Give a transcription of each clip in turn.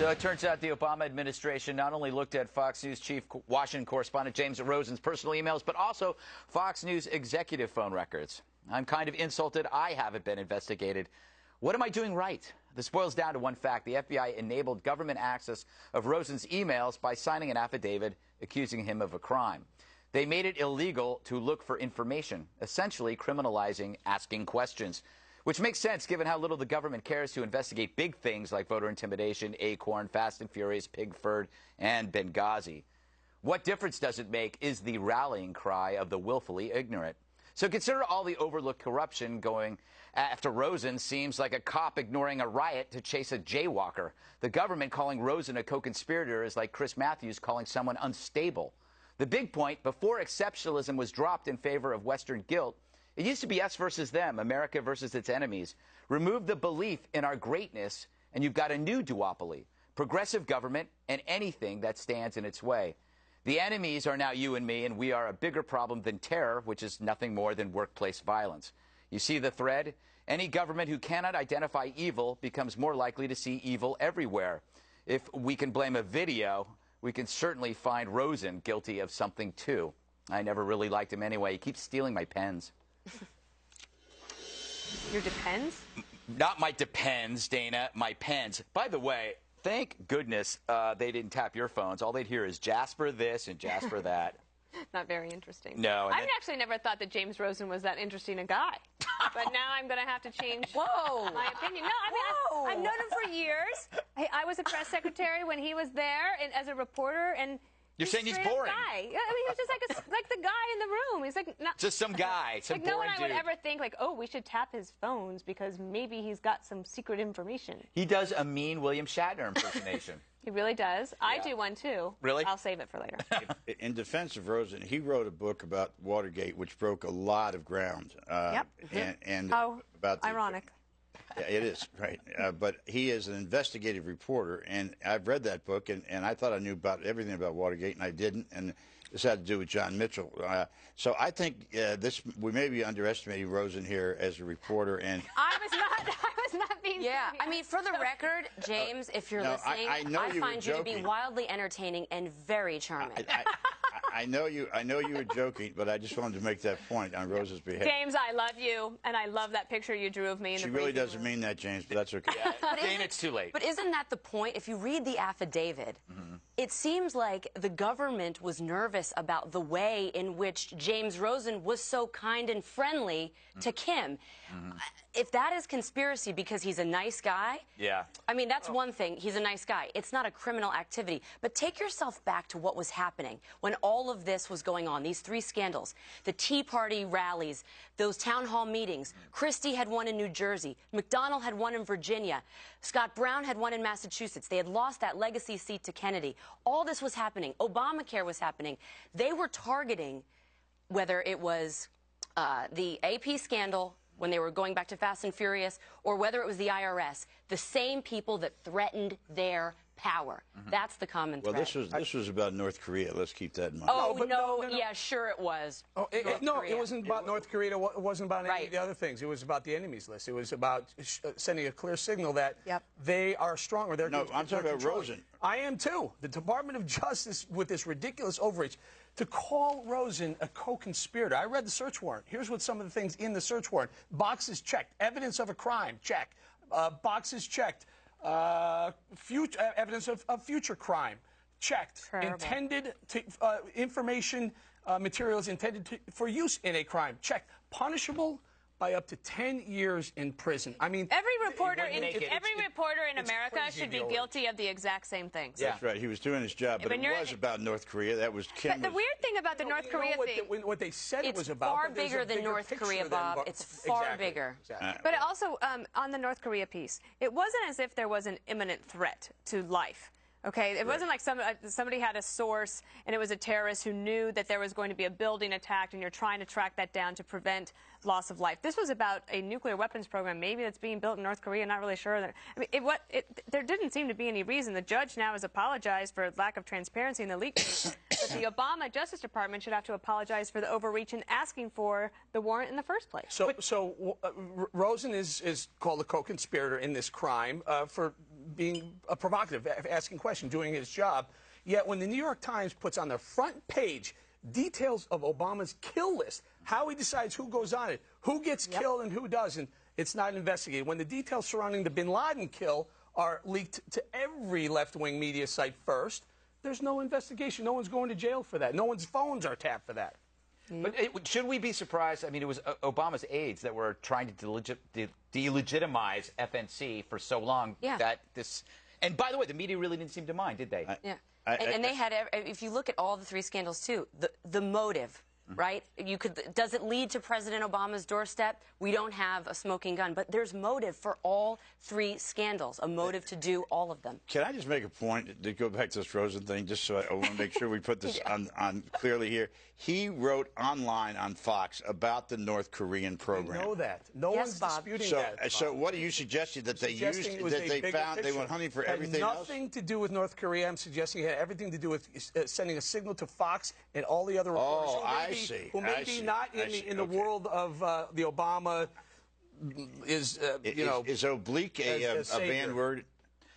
So it turns out the Obama administration not only looked at Fox News chief Washington correspondent James Rosen's personal emails, but also Fox News executive phone records. I'm kind of insulted I haven't been investigated. What am I doing right? This boils down to one fact. The FBI enabled government access of Rosen's emails by signing an affidavit accusing him of a crime. They made it illegal to look for information, essentially criminalizing asking questions. Which makes sense given how little the government cares to investigate big things like voter intimidation, Acorn, Fast and Furious, Pigford, and Benghazi. What difference does it make is the rallying cry of the willfully ignorant. So consider all the overlooked corruption going after Rosen seems like a cop ignoring a riot to chase a jaywalker. The government calling Rosen a co-conspirator is like Chris Matthews calling someone unstable. The big point, before exceptionalism was dropped in favor of Western guilt, it used to be us versus them, America versus its enemies. Remove the belief in our greatness, and you've got a new duopoly, progressive government and anything that stands in its way. The enemies are now you and me, and we are a bigger problem than terror, which is nothing more than workplace violence. You see the thread? Any government who cannot identify evil becomes more likely to see evil everywhere. If we can blame a video, we can certainly find Rosen guilty of something too. I never really liked him anyway. He keeps stealing my pens. Your Depends? Not my Depends, Dana, my pens. By the way, thank goodness they didn't tap your phones. All they'd hear is Jasper this and Jasper that. Not very interesting. No. I've actually never thought that James Rosen was that interesting a guy. But now I'm going to have to change my opinion. No, I mean, I've known him for years. I was a press secretary when he was there and as a reporter, and you're saying he's boring. Guy. I mean, he was just like the guy in the room. He's like just some guy, some like no one I would dude. ever think like, oh, we should tap his phones because maybe he's got some secret information. He does a mean William Shatner impersonation. He really does. Yeah. I do one too. Really? I'll save it for later. In defense of Rosen, he wrote a book about Watergate, which broke a lot of ground. Yep. And how about ironic. Yeah, it is, right. But he is an investigative reporter, and I've read that book, and I thought I knew about everything about Watergate, and I didn't, and this had to do with John Mitchell. So I think we may be underestimating Rosen here as a reporter. And I was not being serious. I mean, for the record, James, if you're listening, I find you to be wildly entertaining and very charming. I know you were joking, but I just wanted to make that point on Rose's behalf. James, I love you, and I love that picture you drew of me in the She really doesn't mean that, James, but that's okay. Dane, it's too late. But isn't that the point? If you read the affidavit, it seems like the government was nervous about the way in which James Rosen was so kind and friendly to Kim. If that is conspiracy because he's a nice guy, I mean, that's one thing. He's a nice guy. It's not a criminal activity. But take yourself back to what was happening when all of this was going on, these three scandals, the Tea Party rallies, those town hall meetings. Christie had one in New Jersey. McDonnell had one in Virginia. Scott Brown had one in Massachusetts. They had lost that legacy seat to Kennedy. All this was happening. Obamacare was happening. They were targeting, whether it was the AP scandal, when they were going back to Fast and Furious, or whether it was the IRS, the same people that threatened their power. That's the common thread. Well, this was about North Korea. Let's keep that in mind. Oh, no, yeah, sure it was. Oh, it wasn't about North Korea. It wasn't about any of the other things. It was about the enemies list. It was about sending a clear signal that they are strong. Or they're no, I'm talking about Rosen. I am too. The Department of Justice, with this ridiculous overreach, to call Rosen a co-conspirator. I read the search warrant. Here's what some of the things in the search warrant. Boxes checked. Evidence of a crime. Check. Boxes checked. Evidence of future crime. Checked. Terrible. Intended to, information materials intended for use in a crime. Checked. Punishable by up to 10 years in prison. I mean, every reporter in America should be guilty of the exact same things. That's right. He was doing his job, but it was about North Korea. That was Kim. But the weird thing about the North Korea thing, what they said it was about, it's far bigger than North Korea, Bob. It's far bigger. Exactly. But also on the North Korea piece, it wasn't as if there was an imminent threat to life. Okay, it wasn't like somebody had a source and it was a terrorist who knew that there was going to be a building attacked and you're trying to track that down to prevent loss of life. This was about a nuclear weapons program, maybe that's being built in North Korea, not really sure. I mean, there didn't seem to be any reason. The judge now has apologized for lack of transparency in the leak case, but the Obama Justice Department should have to apologize for the overreach in asking for the warrant in the first place. So Rosen is called a co-conspirator in this crime for being provocative, asking questions, doing his job. Yet when the New York Times puts on the front page details of Obama's kill list, how he decides who goes on it, who gets killed and who doesn't, it's not investigated. When the details surrounding the bin Laden kill are leaked to every left-wing media site first, there's no investigation. No one's going to jail for that. No one's phones are tapped for that. But should we be surprised? I mean, it was Obama's aides that were trying to delegitimize FNC for so long that this. And by the way, the media really didn't seem to mind, did they? And they had, if you look at all the three scandals too, the motive, right? Does it lead to President Obama's doorstep? We don't have a smoking gun, but there's motive for all three scandals, a motive to do all of them. Can I just make a point to go back to this Rosen thing, just so I want to make sure we put this on clearly here? He wrote online on Fox about the North Korean program. I know that. No one's disputing that. So what are you suggesting? That they used, that they found, they went hunting for everything else? Nothing to do with North Korea. I'm suggesting it had everything to do with sending a signal to Fox and all the other reporters who may be not in the world of the Obama is oblique a banned word?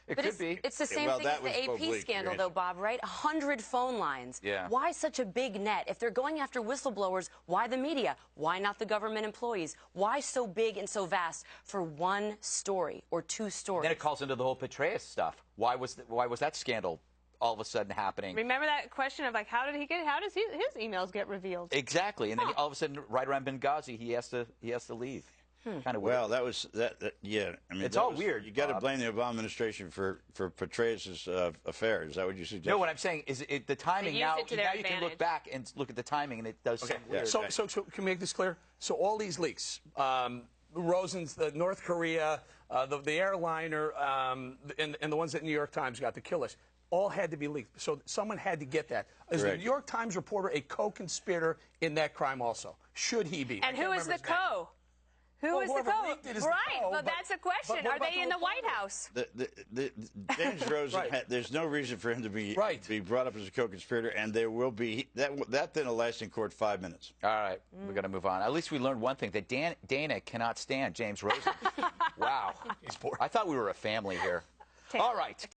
It could be. It's the same thing as the AP scandal, though, Bob, right? 100 phone lines. Yeah. Why such a big net? If they're going after whistleblowers, why the media? Why not the government employees? Why so big and so vast for one story or two stories? Then it calls into the whole Petraeus stuff. Why was that scandal all of a sudden happening? Remember that question of, like, how does his emails get revealed? Exactly. And then all of a sudden, right around Benghazi, he has to leave. Kind of weird. Well, that was that. Yeah, I mean, it's all weird. You got to blame the Obama administration for Petraeus' affair. Is that what you suggest? No, what I'm saying is the timing. Now you can look back and look at the timing, and it does seem weird. So can we make this clear? So all these leaks, Rosen's, the North Korea, the airliner, and the ones that New York Times got, the kill list, all had to be leaked. So someone had to get that. Is the New York Times reporter a co-conspirator in that crime also? Should he be? And who is the co? Who is the co? Right. Well, that's a question. Are they in the White House? James Rosen, there's no reason for him to be brought up as a co-conspirator, and there will be that then will last in court 5 minutes. All right, we're going to move on. At least we learned one thing, that Dana cannot stand James Rosen. Wow. He's bored. I thought we were a family here. All right.